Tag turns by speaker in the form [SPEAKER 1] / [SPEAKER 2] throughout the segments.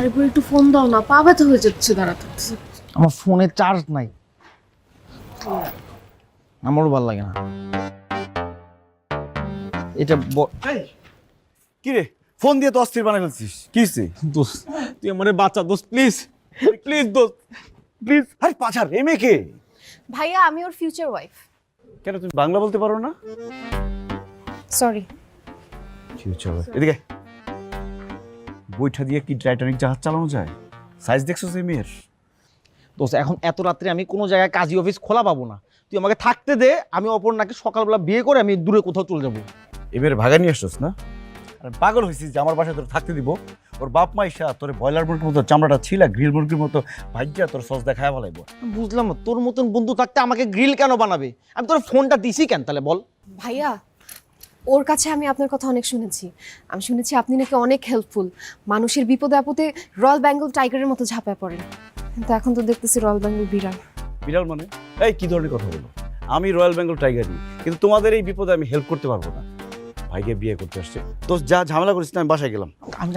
[SPEAKER 1] এরপর একটু ফোন দাও না, পা ব্যথা হয়ে যাচ্ছে দাঁড়াতে।
[SPEAKER 2] আমার ফোনে চার্জ নাই, আমারও ভালো লাগে না এটা।
[SPEAKER 3] কি রে ফোন দিয়ে তো অস্থির বানাই ফেলছিস, কি হইছে?
[SPEAKER 2] দোস্ত তুই আমারে বাঁচা দোস্ত, প্লিজ প্লিজ দোস্ত প্লিজ।
[SPEAKER 3] আরে পাছার এ মেয়ে কে?
[SPEAKER 1] ভাইয়া আমি ওর ফিউচার ওয়াইফ।
[SPEAKER 3] কেন তুমি বাংলা বলতে পারো না?
[SPEAKER 1] সরি।
[SPEAKER 3] ফিউচার এদিকে বইটা দিয়ে কি টাইটানিক জাহাজ চালানো যায়? সাইজ দেখছো এই মেয়ের?
[SPEAKER 2] দোস্ত এখন এত রাত্রে আমি কোনো জায়গায় কাজী অফিস খোলা পাবো না, তুই আমাকে থাকতে দে। আমি অপর্ণাকে সকালবেলা বিয়ে করে আমি দূরে কোথাও চলে যাবো।
[SPEAKER 3] এবারে ভাগা নিয়ে আসছিস না? আর পাগল হয়েছিস যে আমার বাসায় তোর থাকতে দিব? ওর বাপ মা ইসা তোর ব্রয়লার মুরগির মতো চামড়াটা ছিলা গ্রিল মুরগির মতো ভাজ্যা তোর সস দেখায় বলাইবো।
[SPEAKER 2] বুঝলাম না, তোর মতন বন্ধু থাকতে আমাকে গ্রিল কেন বানাবে? আমি তোর ফোনটা দিছি কেন তাহলে বল?
[SPEAKER 1] ভাইয়া ওর কাছে আমি আপনার কথা অনেক শুনেছি। আমি শুনেছি আপনি নাকি অনেক হেল্পফুল, মানুষের বিপদে আপদে রয়্যাল বেঙ্গল টাইগারের মতো ঝাঁপায় পড়েন। কিন্তু এখন তো দেখতেছি রয়্যাল বেঙ্গল বিড়াল।
[SPEAKER 3] বিড়াল মানে? এই কি ধরনের কথা বলো? আমি রয়্যাল বেঙ্গল টাইগারই, কিন্তু তোমাদের এই বিপদে আমি হেল্প করতে পারবো না। ভাইকে বিয়ে করতে আসছে তো যা ঝামেলা করিস না, আমি বাসায় গেলাম।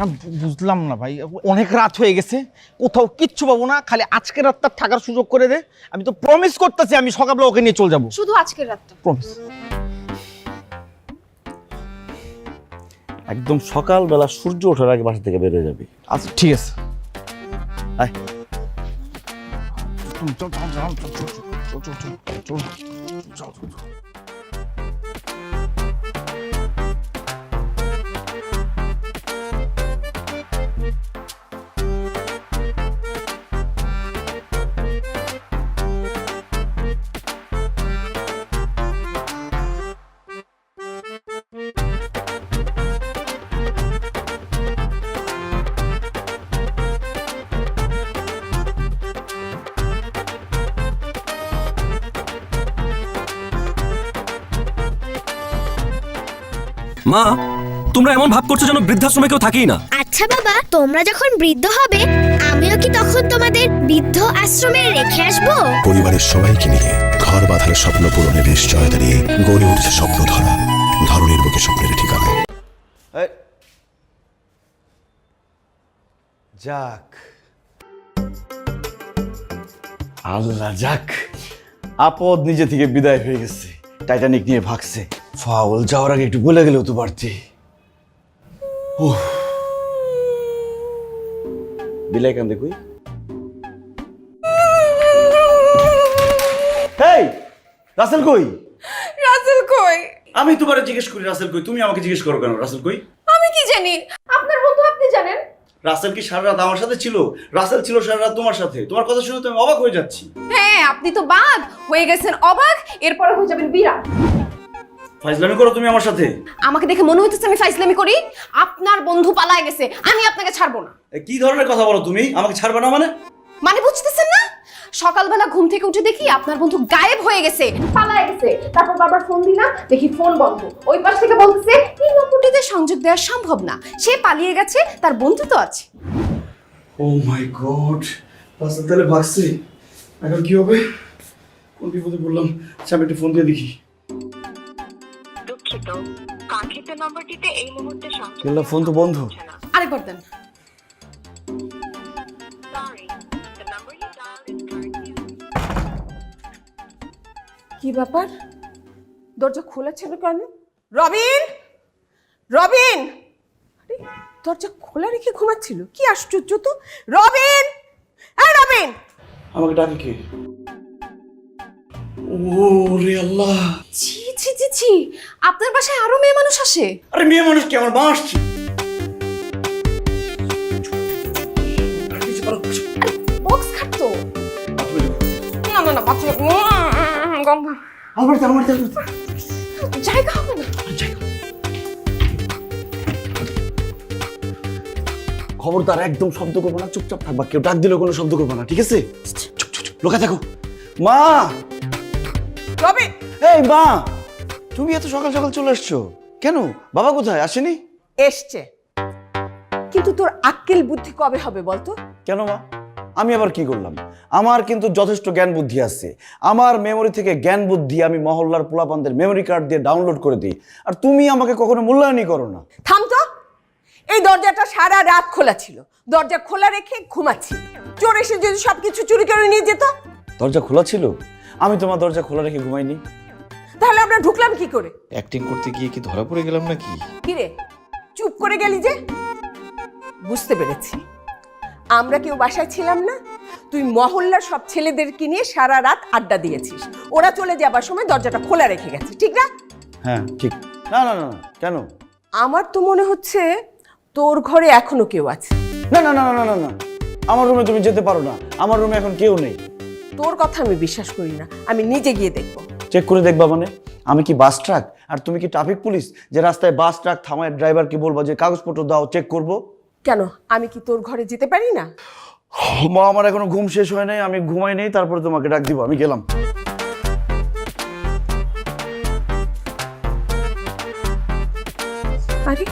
[SPEAKER 2] আমি বুঝলাম না ভাই, অনেক রাত হয়ে গেছে, কোথাও কিচ্ছু পাবো না, খালি আজকের রাতটা থাকার সুযোগ করে দে। আমি তো প্রমিস করতেছি আমি সকালবেলা ওকে নিয়ে চলে যাবো।
[SPEAKER 1] শুধু আজকের রাতটা
[SPEAKER 2] প্রমিস।
[SPEAKER 3] একদম সকালবেলা সূর্য ওঠার আগে বাসা থেকে বের হয়ে যাবি।
[SPEAKER 2] আচ্ছা ঠিক আছে।
[SPEAKER 3] আয়।
[SPEAKER 4] মা, তোমরা এমন ভাব করছো যেন বৃদ্ধাশ্রমে কেউ থাকেই না।
[SPEAKER 5] আচ্ছা বাবা, তোমরা যখন বৃদ্ধ হবে আমিও কি তখন তোমাদের বৃদ্ধ আশ্রমে রেখে আসবো?
[SPEAKER 6] পরিবারের সবাইকে নিয়ে ঘর বাঁধার স্বপ্ন পূরণের নিশ্চয়তা নিয়ে গড়ে উঠছে স্বপ্ন ধরা, ধরনের বুকে স্বপ্নের ঠিকানা।
[SPEAKER 3] যাক আল্লাহ, যাক আপদ নিজে থেকে বিদায় হয়ে গেছে। টাইটানিক নিয়ে ভাগছে, ফাউল যাওয়ার আগে একটু বলে গেলেও তো পারতি। বিলাই কান্দে কই? হেই রাসেল কই?
[SPEAKER 1] রাসেল কই?
[SPEAKER 3] আমি তোমারে জিজ্ঞেস করি রাসেল কই, তুমি আমাকে জিজ্ঞেস করো কেন রাসেল কই?
[SPEAKER 1] আমি কি জানি? আপনার বন্ধু, আপনি জানেন।
[SPEAKER 3] রাসেল কি সারা রাত আমার সাথে ছিল? রাসেল ছিল সারা রাত তোমার সাথে। তোমার কথা শুনে তো আমি অবাক হয়ে যাচ্ছি।
[SPEAKER 1] হ্যাঁ, আপনি তো বাদ হয়ে গেছেন অবাক, এরপরে হয়ে যাবেন বিড়াল।
[SPEAKER 3] ফাইজলামি করো তুমি আমার সাথে?
[SPEAKER 1] আমাকে দেখে মনে হইতেছে আমি ফাইজলামি করি? আপনার বন্ধু পালায় গেছে, আমি আপনাকে ছাড়বো না।
[SPEAKER 3] কি ধরনের কথা বলো তুমি? আমাকে ছাড়বে না মানে?
[SPEAKER 1] মানে বুঝতেছেন না? সকালবেলা ঘুম থেকে উঠে দেখি আপনার বন্ধু গায়েব হয়ে গেছে, পালায় গেছে। তারপর বারবার ফোন দিলাম, দেখি ফোন বন্ধ। ওই পাশ থেকে বলতেছে এই নম্বরটিতে সংযোগ দেওয়া সম্ভব না, সে পালিয়ে গেছে, তার বন্ধু তো আছে।
[SPEAKER 3] ও মাই গড, রাসেল তাহলে ভাগছে। এখন কি হবে? কোন বিপদে পড়লাম? আমি একটু ফোন দিয়ে দেখি।
[SPEAKER 7] দুঃখিত, কাঙ্ক্ষিত নম্বরটিতে এই মুহূর্তে সংযোগ
[SPEAKER 3] বললাম ফোন তো বন্ধ।
[SPEAKER 1] আরেকবার দেন।
[SPEAKER 7] Sorry, the number you dialed is currently
[SPEAKER 1] কি ব্যাপার? দরজা খোলা ছিল কেন? রবিন, রবিন! আরে, দরজা খোলা রেখে ঘুমাচ্ছিল, কি আশ্চর্য তো! রবিন, এই রবিন!
[SPEAKER 3] আমাকে ডাকে কে? ও রে আল্লাহ!
[SPEAKER 1] ছি ছি ছি ছি, আপনার বাসায় আরো মেয়ে মানুষ আসে?
[SPEAKER 3] আরে মেয়ে মানুষ কি, আমার মা আসছে।
[SPEAKER 1] বক্স খাটতো? না না না, বাচ্চা গন্ধ,
[SPEAKER 3] আমার
[SPEAKER 1] জায়গা হবে না।
[SPEAKER 3] খবরদার একদম শব্দ করবো না, চুপচাপ থাকবা। কেউ ডাক দিলেও কোনো শব্দ করবো না, ঠিক আছে? চুপ চুপ চুপ, লোকা থাকো। মা!
[SPEAKER 1] রবিন!
[SPEAKER 3] এই মা, তুমি এত সকাল সকাল চলে আসছো কেন? বাবা কোথায়, আসেনি?
[SPEAKER 8] এসছে, কিন্তু তোর আক্কেল বুদ্ধি কবে হবে বলতো?
[SPEAKER 3] কেন মা, আমি আবার কি করলাম? আমার কিন্তু যথেষ্ট জ্ঞান বুদ্ধি আছে। আমার মেমোরি থেকে জ্ঞান বুদ্ধি আমি মহল্লার পোলাপানদের মেমোরি কার্ড দিয়ে ডাউনলোড করে দিই, আর তুমি আমাকে কখনো মূল্যায়নই করো না।
[SPEAKER 8] থাম তো! এই দরজাটা সারা রাত খোলা ছিল, দরজা খোলা রেখে ঘুমাচ্ছি। চোর এসে যদি সবকিছু চুরি করে নিয়ে যেত,
[SPEAKER 3] দরজা খোলা ছিল? আমি তোমার দরজা খোলা রেখে ঘুমাইনি।
[SPEAKER 8] তাহলে আমরা ঢুকলাম কি করে?
[SPEAKER 6] অ্যাক্টিং করতে গিয়ে কি ধরা পড়ে গেলাম নাকি?
[SPEAKER 8] কিরে চুপ করে গেলি যে? বুঝতে পেরেছি, আমরা কেউ বাসায় ছিলাম না। তুই মহল্লার সব ছেলেদেরকে নিয়ে সারা রাত আড্ডা দিয়েছিস। ওরা চলে যাবার সময় দরজাটা খোলা রেখে গেছে, ঠিক না?
[SPEAKER 3] হ্যাঁ ঠিক। না না না না, কেন?
[SPEAKER 8] আমার তো মনে হচ্ছে তোর ঘরে এখনো কেউ আছে।
[SPEAKER 3] না না না না না না, আমার রুমে তুমি যেতে পারো না, আমার রুমে এখন কেউ নেই।
[SPEAKER 8] তোর কথা আমি বিশ্বাস করি না, আমি নিজে গিয়ে দেখবো।
[SPEAKER 3] চেক করে দেখবা মানে? আমি কি বাস ট্রাক আর তুমি কি ট্রাফিক পুলিশ যে রাস্তায় বাস ট্রাক থামায় ড্রাইভারকে বলবা যে কাগজপত্র দাও চেক করব?
[SPEAKER 8] কেন, আমি কি তোর ঘরে যেতে পারি না?
[SPEAKER 3] মা, আমার এখনো ঘুম শেষ হয় নাই, আমি ঘুমাই নেই, তারপরে তোমাকে ডাক দিব। আমি গেলাম।
[SPEAKER 8] আরে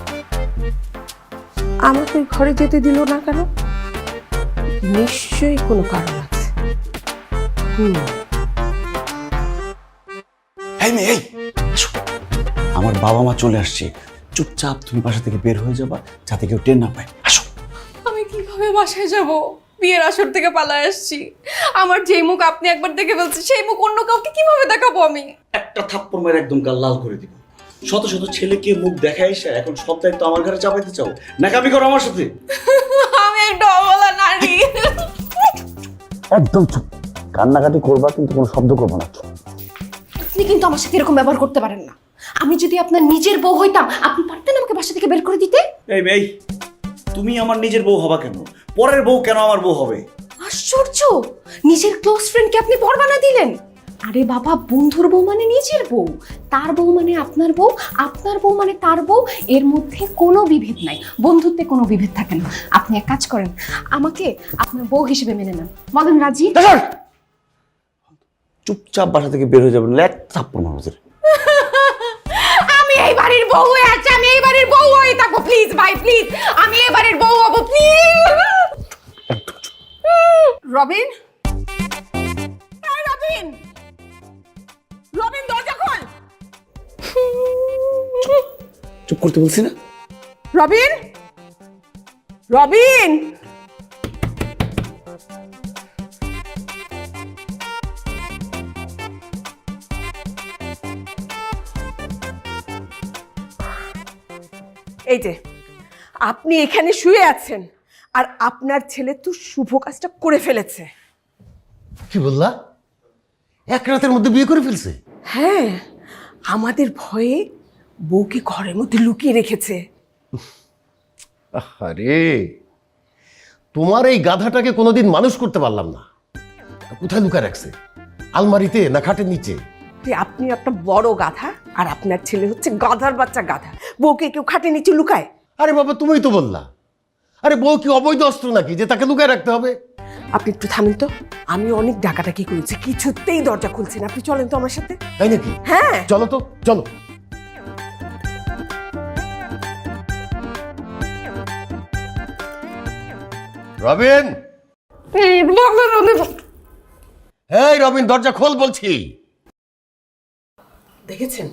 [SPEAKER 8] আমাকে ঘরে যেতে দিল না কেন? নিশ্চয়ই কোনো কারণ আছে।
[SPEAKER 3] এই মেয়ে, এই আসো। আমার বাবা মা চলে আসছে, চুপচাপ তুমি বাসা থেকে বের হয়ে যাবা যাতে কেউ টের না পায়। আসো।
[SPEAKER 1] আমি কিভাবে বাসায় যাব? বিয়ের আসর থেকে পালায় আসছি। আমার যেই মুখ আপনি একবার দেখে ফেলছেন, সেই মুখ অন্য কাউকে কিভাবে দেখাবো আমি?
[SPEAKER 3] একটা থাপ্পড় মেরে একদম গাল লাল করে দিব। শত শত ছেলেকে মুখ দেখায় এসে এখন সব দায়িত্ব আমার ঘরে চাপাইতে চাও? নাকামি করো আমার সাথে?
[SPEAKER 1] আমি একটা অবলা নারী।
[SPEAKER 3] একদম চুপ, কান্নাকাটি করবা কিন্তু কোনো শব্দ করবো না।
[SPEAKER 1] আপনি কিন্তু আমার সাথে এরকম ব্যবহার করতে পারেন না। আমি যদি আপনার নিজের বউ হইতাম, আপনি পারতেন আমাকে বাসা থেকে বের করে দিতে?
[SPEAKER 3] এই মেয়ে, তুমি আমার নিজের বউ হবা কেন? পরের বউ কেন আমার বউ হবে?
[SPEAKER 1] আশ্চর্য, নিজের ক্লোজ ফ্রেন্ডকে আপনি পর বানা দিলেন। আরে বাবা, বন্ধুর বউ মানে নিজের বউ, তার বউ মানে আপনার বউ, আপনার বউ মানে তার বউ। এর মধ্যে কোনো বিভেদ নাই, বন্ধুত্বে কোনো বিভেদ থাকে না। আপনি এক কাজ করেন, আমাকে আপনার বউ হিসেবে মেনে নেন। বলেন রাজি?
[SPEAKER 3] চুপচাপ বাসা থেকে বের হয়ে যাবেন, এক থাপ্পড় মারো।
[SPEAKER 1] আমি এই বাড়ির বউ হয়ে আছি, আমি এই বাড়ির বউ হয়ে থাকবো। প্লিজ ভাই, প্লিজ, আমি এই বাড়ির বউ হবো, প্লিজ।
[SPEAKER 8] রবিন, এই রবিন, রবিন দরজা খোল।
[SPEAKER 3] চুপ করতে বলছি না?
[SPEAKER 8] রবিন, রবিন। এই যে আপনি এখানে শুয়ে আছেন আর আপনার ছেলে তো শুভ কাজটা করে ফেলেছে।
[SPEAKER 9] কি বললা? এক রাতের মধ্যে বিয়ে করে ফেলছে?
[SPEAKER 8] হ্যাঁ, আমাদের ভয়ে বউকে ঘরের মধ্যে লুকিয়ে রেখেছে।
[SPEAKER 9] আরে তোমার এই গাধাটাকে কোনোদিন মানুষ করতে পারলাম না। কোথায় লুকায় রাখছে? আলমারিতে না খাটের নিচে?
[SPEAKER 8] আপনি একটা বড় গাধা আর আপনার ছেলে হচ্ছে গাধার বাচ্চা গাধা। বউকে কেউ খাটের নিচে লুকায়?
[SPEAKER 9] আরে বাবা, তুমিই তো বললা। আরে বউ কি অবৈধ অস্ত্র নাকি যে তাকে লুকায় রাখতে হবে?
[SPEAKER 8] আপনি একটু থামেন তো, আমি অনেক ডাকাডাকি করেছি, কিছুতেই দরজা খুলছেন। আপনি চলেন তো আমার সাথে।
[SPEAKER 9] তাই নাকি?
[SPEAKER 8] হ্যাঁ
[SPEAKER 9] চলো তো, চলো। রবিন, এই রবিন, দরজা খোল বলছি।
[SPEAKER 8] দেখেছেন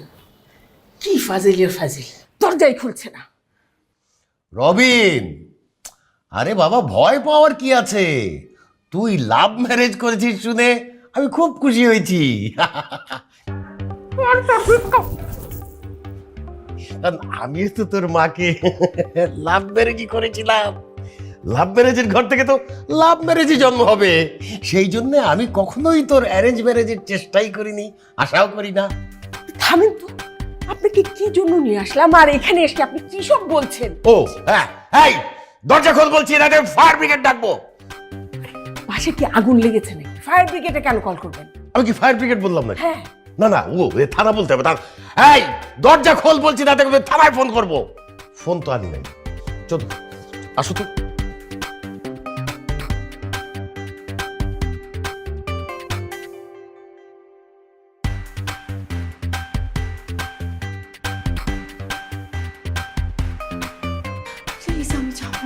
[SPEAKER 8] কি ফাজিলের ফাজিল, দরজাই খুলছে না।
[SPEAKER 9] রবিন, আরে বাবা, ভয় পাওয়ার কি আছে? তুই লাভ ম্যারেজ করেছিস শুনে আমি খুব খুশি হয়েছি। আমি তো তোর মাকে লাভ ম্যারেজই করেছিলাম। লাভ ম্যারেজের ঘর থেকে তো লাভ ম্যারেজই জন্ম হবে। সেই জন্য আমি কখনোই তোর অ্যারেঞ্জ ম্যারেজের চেষ্টাই করিনি, আশাও করি না।
[SPEAKER 8] থামেন তো, আপনাকে কি জন্য নিয়ে আসলাম আর এখানে এসে আপনি কি সব বলছেন?
[SPEAKER 9] ও হ্যাঁ, এই দরজা খোল বলছি, না ফায়ার ব্রিগেড ডাকবো।
[SPEAKER 8] পাশে কি আগুন লেগেছে নাকি? ফায়ার ব্রিগেডে কেন কল করবেন?
[SPEAKER 9] আমি কি ফায়ার ব্রিগেড বললাম না?
[SPEAKER 8] হ্যাঁ।
[SPEAKER 9] না না, ও থানা বলতে হবে। এই দরজা খোল বলছি, না দেখবে থানায় ফোন করবো। ফোন তো আনি নাই। চল আসো তো।
[SPEAKER 1] প্লিজ, আমি যাবো।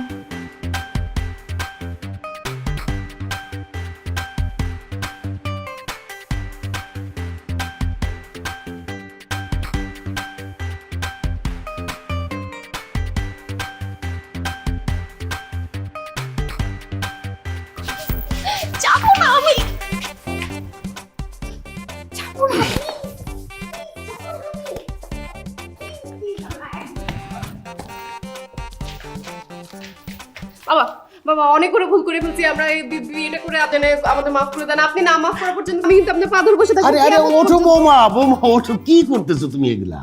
[SPEAKER 1] বাবা বাবা অনেক করে ভুল করে ফেলছি আমরা, এই বিয়েটা করে আপনি আমাদের মাফ করে দেন। আপনি না মাফ করা পর্যন্ত আমি কিন্তু আপনার পা ধরে বসে থাকবো।
[SPEAKER 9] আরে আরে ওঠো বৌমা, বৌমা ওঠো, কি করতেছো তুমি এগুলা?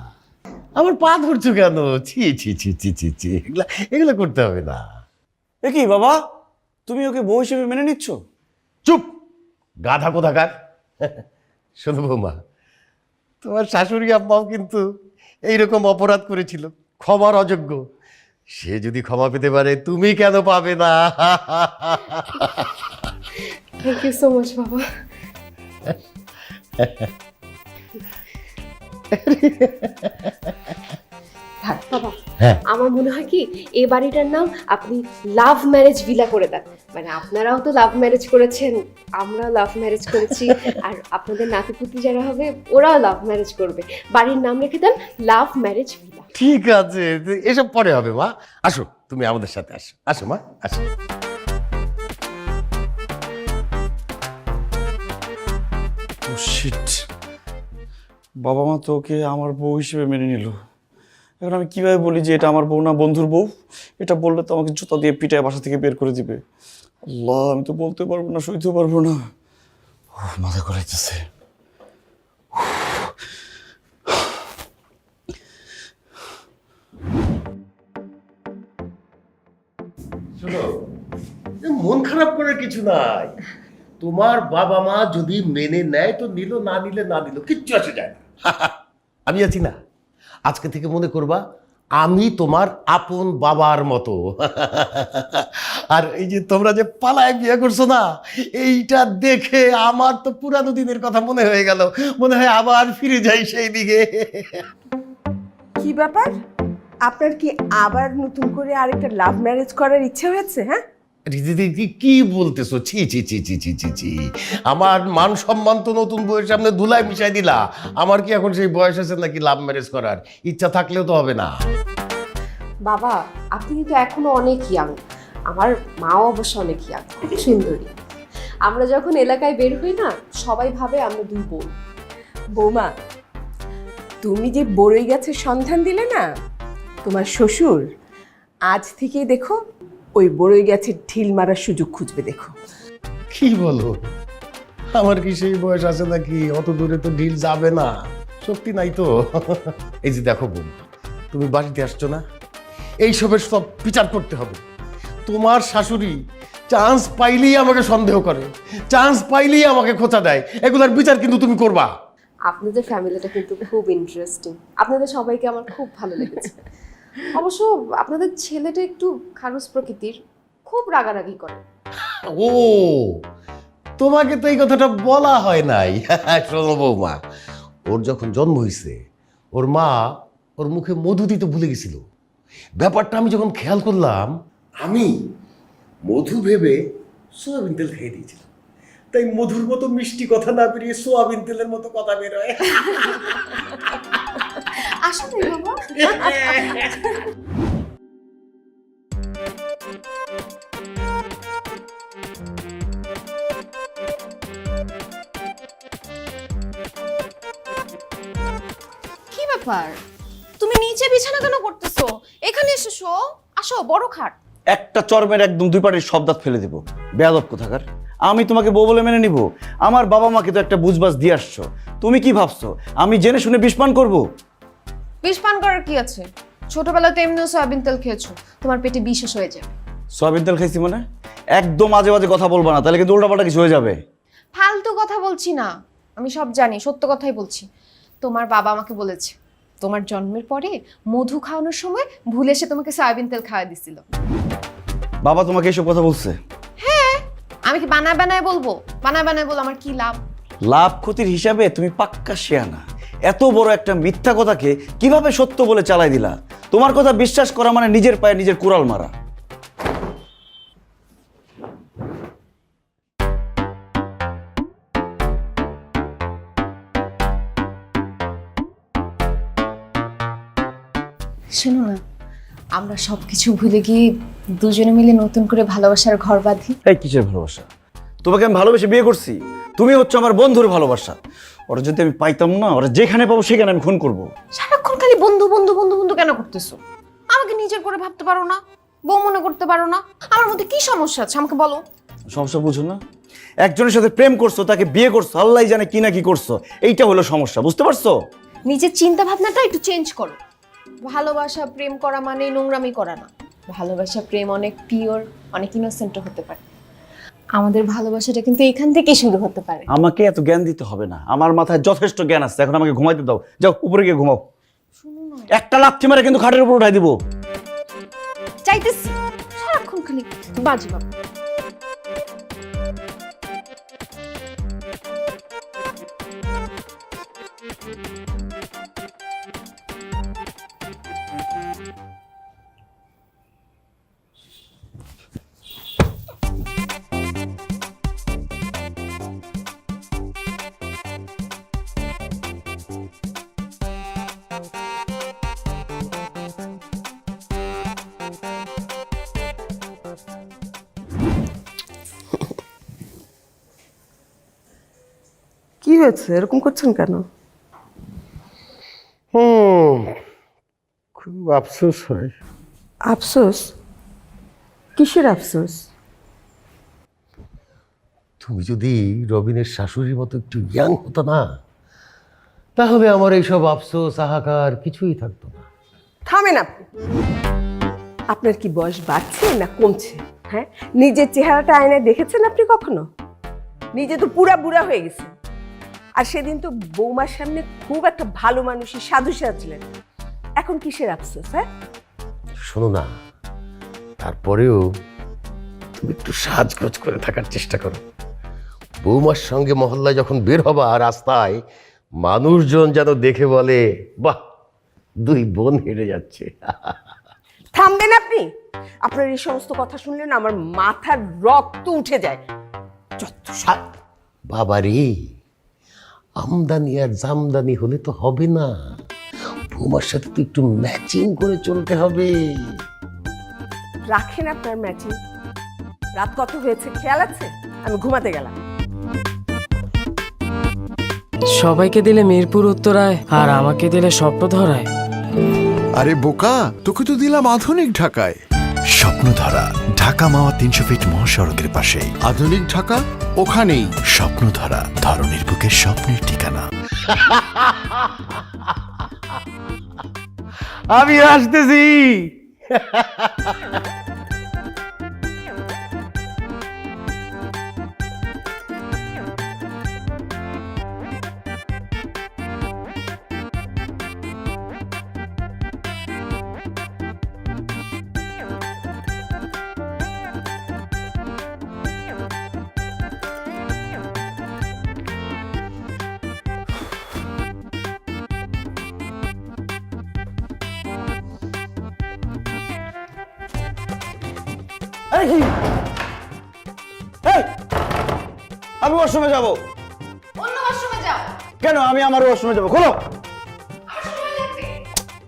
[SPEAKER 9] আমার পা ধরছো কেন? ছি ছি ছি ছি ছি ছি, এগুলা এগুলা করতে হবে না।
[SPEAKER 3] এ কি বাবা, তুমি ওকে বউ হিসেবে মেনে নিচ্ছ?
[SPEAKER 9] চুপ, গাধা কোথাকার। শোনো বৌমা, তোমার শাশুড়ি আম্মাও কিন্তু এইরকম অপরাধ করেছিল, ক্ষমার অযোগ্য। সে যদি ক্ষমা পেতে পারে, তুমি কেন পাবে না?
[SPEAKER 1] থ্যাংক ইউ সো মাচ বাবা। বাবা
[SPEAKER 9] হ্যাঁ।
[SPEAKER 1] আমার মনে হয় কি এই বাড়িটার নাম আপনি লাভ ম্যারেজ ভিলা করে দেন। মানে আপনারাও তো লাভ ম্যারেজ করেছেন, আমরা লাভ ম্যারেজ করেছি, আর আপনাদের নাতিপুতি যারা হবে ওরাও লাভ ম্যারেজ করবে। বাড়ির নাম রেখে দেন লাভ ম্যারেজ ভিলা।
[SPEAKER 9] ঠিক আছে, এসব পরে হবে মা। আসো, তুমি আমাদের সাথে আসো, আসো মা, আসো।
[SPEAKER 3] ও শিট, বাবা মা তো ওকে আমার বউ হিসেবে মেনে নিল। এখন আমি কিভাবে বলি যে এটা আমার বউ না বন্ধুর বউ? এটা বললে তো আমাকে জুতা দিয়ে পিটায় বাসা থেকে বের করে দিবে। আল্লাহ, আমি তো বলতে পারবো না, সইতে পারবো না। মাথা ঘুরাইতেছে।
[SPEAKER 9] শোনো, মন খারাপ করার কিছু নাই। তোমার বাবা মা যদি মেনে নেয় তো নিল, না নিলে না নিল, কিচ্ছু আসে যায় না। আমি আছি না, আজকে থেকে মনে করবা আমি তোমার আপন বাবার মতো। আর এই যে তোমরা যে পালায় বিয়ে করছো না, এইটা দেখে আমার তো পুরানো দিনের কথা মনে হয়ে গেল। মনে হয় আবার ফিরে যাই সেই দিকে।
[SPEAKER 8] কি ব্যাপার, আপনার কি আবার নতুন করে আরেকটা লাভ ম্যারেজ করার ইচ্ছে হয়েছে? হ্যাঁ,
[SPEAKER 9] দিদি কি বলতেছো? ছি ছি ছি ছি ছি ছি ছি, আমার মান সম্মান তো নতুন বউয়ের সামনে ধুলায় মিশাই দিলা। আমার কি এখন সেই বয়স আছে নাকি লাভ ম্যারেজ করার? ইচ্ছা থাকলেও তো হবে না।
[SPEAKER 1] বাবা আপনি কিন্তু এখনো অনেক ইয়াং, আমার মাও অবশ্য অনেক ইয়াং, খুব সুন্দরী। আমরা যখন এলাকায় বের হই না, সবাই ভাবে আমরা দুই বোন।
[SPEAKER 8] বৌমা, তুমি যে বড়ই গাছের সন্ধান দিলে না, তোমার শ্বশুর আজ থেকেই দেখো ওই বড়ই গাছের ঢিল মারার সুযোগ খুঁজবে। দেখো,
[SPEAKER 9] কি বলো? আমার কি সেই বয়স আছে নাকি? অত দূরে তো ঢিল যাবে না, শক্তি নাই তো। এই যে দেখো বোন, তুমি বাড়িতে আসছো না, এইসবের সব বিচার করতে হবে। তোমার শাশুড়ি চান্স পাইলেই আমাকে সন্দেহ করে, চান্স পাইলেই আমাকে খোঁচা দেয়। এগুলার বিচার কিন্তু তুমি করবা।
[SPEAKER 1] আপনাদের ফ্যামিলিটা কিন্তু খুব ইন্টারেস্টিং, আপনাদের সবাইকে আমার খুব ভালো লেগেছে। অবশ্য আপনাদের ছেলেটা একটু খারুস প্রকৃতির, খুব রাগারাগি করে।
[SPEAKER 9] ও, তোমাকে তো এই কথাটা বলা হয় নাই। শোনো বৌমা, ওর যখন জন্ম হয়েছে ওর মা ওর মুখে মধু দিতে ভুলে গেছিল। ব্যাপারটা আমি যখন খেয়াল করলাম, আমি মধু ভেবে সোয়াবিন তেল খেয়ে দিয়েছিলাম। তাই মধুর মতো মিষ্টি কথা না বেরিয়ে সোয়াবিন তেলের মতো কথা বেরোয়।
[SPEAKER 1] আসলে বাবা কি ব্যাপার, তুমি নিচে বিছানা কেন করতেছো? এখানে এসে শো, আসো বড় খাট।
[SPEAKER 3] একটা চরমের একদম দুই পাটির সব দাঁত ফেলে দেবো। বেয়াদব কোথাকার, আমি তোমাকে বউ বলে মেনে নিব? আমার বাবা মাকে তো একটা বুঝবাজ দিয়ে আসছো। তুমি কি ভাবছো আমি জেনে শুনে বিষপান করব?
[SPEAKER 1] বিষ পান করার কি আছে? ছোটবেলাতে এমনিও সয়াবিন তেল খেয়েছো, তোমার পেটে বিষ হয়ে যাবে।
[SPEAKER 3] সয়াবিন তেল খাইছি মানে? একদম আজে বাজে কথা বলবা না, তাহলে কিন্তু উল্টাপাল্টা কিছু হয়ে যাবে।
[SPEAKER 1] ফালতু কথা বলছি না, আমি সব জানি, সত্য কথাই বলছি। তোমার বাবা আমাকে বলেছে তোমার জন্মের পরে মধু খাওয়ানোর সময় ভুলে এসে তোমাকে সয়াবিন তেল খাওয়া দিছিল।
[SPEAKER 3] বাবা তোমাকে এসব কথা বলছে?
[SPEAKER 1] হ্যাঁ, আমি কি বানায় বানায় বলবো? বানায় বানায় বল আমার কি লাভ?
[SPEAKER 3] লাভ ক্ষতির হিসাবে তুমি পাক্কা শেয়ানা। এত বড় একটা মিথ্যা কথাকে কিভাবে সত্য বলে চালাই দিলা? তোমার কথা বিশ্বাস করা মানে নিজের পায়ে নিজের কুড়াল মারা।
[SPEAKER 1] শোনো না, আমরা সবকিছু ভুলে গিয়ে দুজনে মিলে নতুন করে ভালোবাসার ঘর বাঁধি।
[SPEAKER 3] এই কিসের ভালোবাসা? তোমাকে আমি ভালোবেসে বিয়ে করছি, তুমি হচ্ছে আমার বন্ধুর ভালোবাসা। ওরা যদি আমি পাইতাম না, ওরা যেখানে পাবো সেখানে আমি খুন করব।
[SPEAKER 1] সারাক্ষণ খালি বন্ধু বন্ধু বন্ধু বন্ধু কেন করতেছো? আমাকে নিজের করে ভাবতে পারো না? বউ মনে করতে পারো না? আমার মধ্যে কি সমস্যা আছে আমাকে বলো।
[SPEAKER 3] সমস্যা বুঝো না? একজনের সাথে প্রেম করছো, তাকে বিয়ে করছো, আল্লাহ জানে কি না কি করছো, এইটা হলো সমস্যা, বুঝতে পারছো?
[SPEAKER 1] নিজের চিন্তা ভাবনাটা একটু চেঞ্জ করো। ভালোবাসা প্রেম করা মানে নোংরামি করা না। ভালোবাসা প্রেম অনেক পিওর, অনেক ইনোসেন্টও হতে পারে। আমাদের ভালোবাসাটা কিন্তু এখান থেকেই শুরু হতে পারে।
[SPEAKER 3] আমাকে এত জ্ঞান দিতে হবে না, আমার মাথায় যথেষ্ট জ্ঞান আছে। এখন আমাকে ঘুমাইতে দাও, যাও উপরে গিয়ে ঘুমাও। একটা লাথি মারে কিন্তু খাটের উপর উঠাই দিব।
[SPEAKER 1] চাইতেছি সারাক্ষণ খালি বাজি বাবা।
[SPEAKER 8] কি হয়েছে, এরকম করছেন কেন?
[SPEAKER 9] খুব আফসোস হয়।
[SPEAKER 8] আফসোস? কিসের আফসোস?
[SPEAKER 9] তুমি যদি রবিনের শাশুড়ির মতো একটু ইয়াং হতো না, তাহলে আমার এইসব আফসোস হাহাকার কিছুই থাকতো না।
[SPEAKER 8] থামেন আপনি। আপনার কি বয়স বাড়ছে না কমছে? হ্যাঁ, নিজের চেহারাটা আয়নায় দেখেছেন আপনি কখনো? নিজে তো পুরা বুড়া হয়ে গেছে। আর সেদিন তো বৌমার সামনে খুব একটা ভালো মানুষই সাধু সাজলেন। এখন কিসের আফসোস? হ্যাঁ,
[SPEAKER 9] শোনো না, তারপরেও তুমি একটু সাজগোজ করে থাকার চেষ্টা করো। বৌমার সঙ্গে মহল্লায় যখন বের হবা রাস্তায়, মানুষজন যেন দেখে বলে, বাহ, দুই বোন হেঁটে যাচ্ছে।
[SPEAKER 8] থামবেন আপনি। আপনার এই সমস্ত কথা শুনলে না আমার মাথার রক্ত উঠে যায়। যত সব।
[SPEAKER 9] বাবারে, আমদানি আর জামদানি হলে তো হবে না, বৌমার সাথে তো একটু ম্যাচিং করে চলতে হবে।
[SPEAKER 8] রাখেন আপনার ম্যাচিং। রাত কত হয়েছে খেয়াল আছে? আমি ঘুমাতে গেলাম।
[SPEAKER 10] সবাইকে দিলে মিরপুর উত্তরায়, আর আমাকে দিলে স্বপ্নধরায়।
[SPEAKER 6] আরে বোকা, তোকে তো দিলাম আধুনিক ঢাকায়। স্বপ্নধারা, ঢাকা মাওয়া 300 ফিট মহাসড়কের পাশে। আধুনিক ঢাকা ওখানেই। স্বপ্নধারা, ধরনের বুকের স্বপ্নের ঠিকানা।
[SPEAKER 2] আমি আসতেছি।
[SPEAKER 3] আমি ওয়াশরুমে যাব।
[SPEAKER 1] অন্য ওয়াশরুমে যাও।
[SPEAKER 3] কেন? আমি আমার ওয়াশরুমে যাব, খোলো।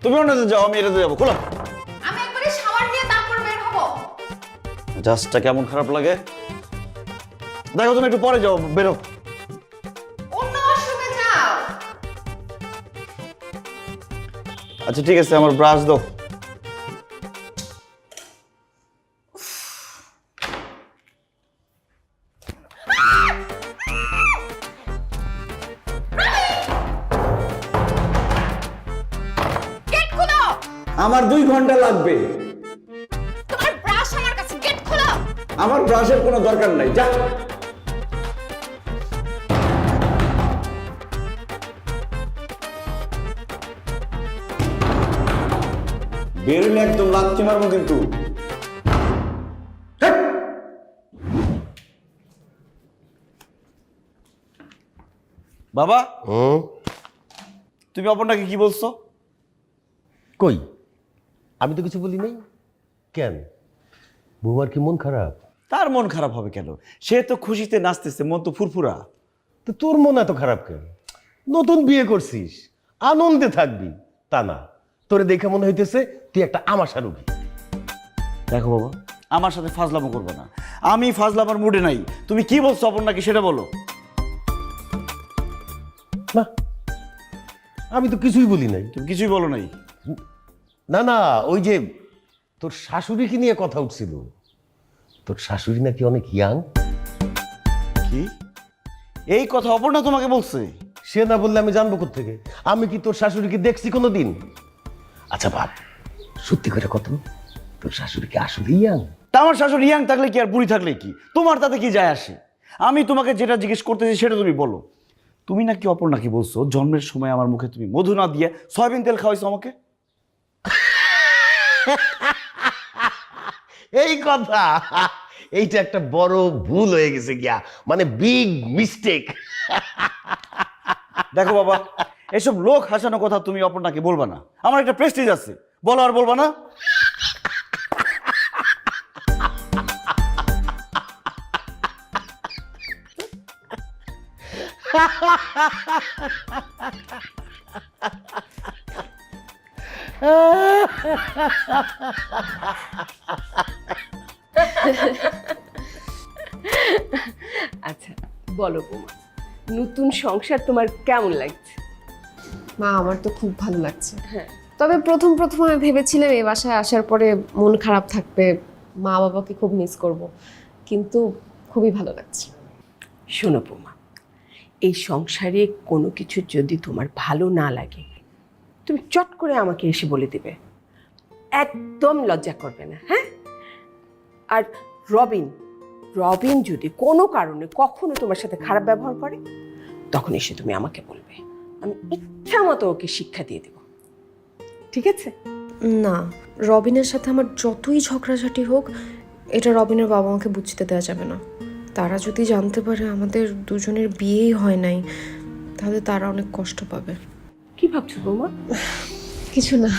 [SPEAKER 3] তুমি অন্যতে যাও, আমি এটাতে যাবো, খোলো।
[SPEAKER 1] আমি একবারে শাওয়ার নিয়ে তারপর বের হব।
[SPEAKER 3] জাস্টটা কেমন খারাপ লাগে দেখো। তুমি একটু পরে যাও, বেরো।
[SPEAKER 1] অন্য ওয়াশরুমে যাও।
[SPEAKER 3] আচ্ছা ঠিক আছে, আমার ব্রাশ দাও।
[SPEAKER 1] গেট খোলো।
[SPEAKER 3] আমার 2 ঘন্টা লাগবে।
[SPEAKER 1] তোমার ব্রাশ আমার কাছে, গেট খোলো।
[SPEAKER 3] আমার ব্রাশের কোনো দরকার নাই, যা। বেরোলে একদম লাথি মারবো কিন্তু। বাবা, তুমি অপর্ণাকে কি বলছো?
[SPEAKER 9] কই, আমি তো কিছু বলি নাই। কেন, বৌমার কি মন খারাপ?
[SPEAKER 3] তার মন খারাপ হবে কেন? সে তো খুশিতে নাচতেছে, মন তো ফুরফুরা।
[SPEAKER 9] তো তোর মন এত খারাপ কেন? নতুন বিয়ে করছিস, আনন্দে থাকবি তা না, তোরে দেখে মনে হইতেছে তুই একটা আমাশা রোগী।
[SPEAKER 3] দেখো বাবা, আমার সাথে ফাজলামো করবে না। আমি ফাজলামার মুডে নাই। তুমি কি বলছো অপর্ণাকে সেটা বলো।
[SPEAKER 9] না, আমি তো কিছুই বলি নাই।
[SPEAKER 3] তুমি কিছুই বলো নাই?
[SPEAKER 9] না না, ওই যে তোর শাশুড়িকে নিয়ে কথা উঠছিল। তোর শাশুড়ি নাকি অনেক ইয়াং।
[SPEAKER 3] কি এই কথা অপর্ণা তোমাকে বলছে?
[SPEAKER 9] সে না বললে আমি জানবো কোত্থেকে? আমি কি তোর শাশুড়িকে দেখছি কোনোদিন? আচ্ছা বাপ, সত্যি করে কত, তোর শাশুড়িকে আসলে ইয়াং?
[SPEAKER 3] তা আমার শাশুড়ি ইয়াং থাকলে কি আর বুড়ি থাকলে কি, তোমার তাতে কি যায় আসে? আমি তোমাকে যেটা জিজ্ঞেস করতেছি সেটা তুমি বলো। তুমি নাকি অপর্ণাকে বলছো জন্মের সময় আমার মুখে তুমি মধু না দিয়ে সয়াবিন তেল খাওয়াইছো আমাকে?
[SPEAKER 9] এই কথা, এইটা একটা বড় ভুল হয়ে গেছে গিয়া, মানে বিগ মিস্টেক।
[SPEAKER 3] দেখো বাবা, এসব লোক হাসানো কথা তুমি অপর্ণাকে বলবা না। আমার একটা প্রেস্টিজ আছে, বলো আর বলবা না।
[SPEAKER 8] আচ্ছা বলো বৌমা, নতুন সংসার তোমার কেমন লাগছে?
[SPEAKER 1] মা আমার তো খুব ভালো লাগছে। তবে প্রথম আমি ভেবেছিলাম এই বাসায় আসার পরে মন খারাপ থাকবে, মা বাবাকে খুব মিস করব, কিন্তু খুবই ভালো লাগছে।
[SPEAKER 8] শোনো বৌমা, এই সংসারে কোনো কিছু যদি তোমার ভালো না লাগে তুমি চট করে আমাকে এসে বলে দিবে, একদম লজ্জা করবে না। হ্যাঁ, আর রবিন যদি কোনো কারণে কখনো তোমার সাথে খারাপ ব্যবহার করে তখন এসে তুমি আমাকে বলবে, আমি ইচ্ছা মতো ওকে শিক্ষা দিয়ে দেব, ঠিক আছে?
[SPEAKER 1] না, রবিনের সাথে আমার যতই ঝগড়াঝাটি হোক এটা রবিনের বাবা মাকে বুঝতে দেওয়া যাবে না। তারা যদি জানতে পারে আমাদের দুজনের বিয়েই হয় নাই তাহলে তারা অনেক কষ্ট পাবে।
[SPEAKER 8] কি ভাবছো বৌমা?
[SPEAKER 1] কিছু না,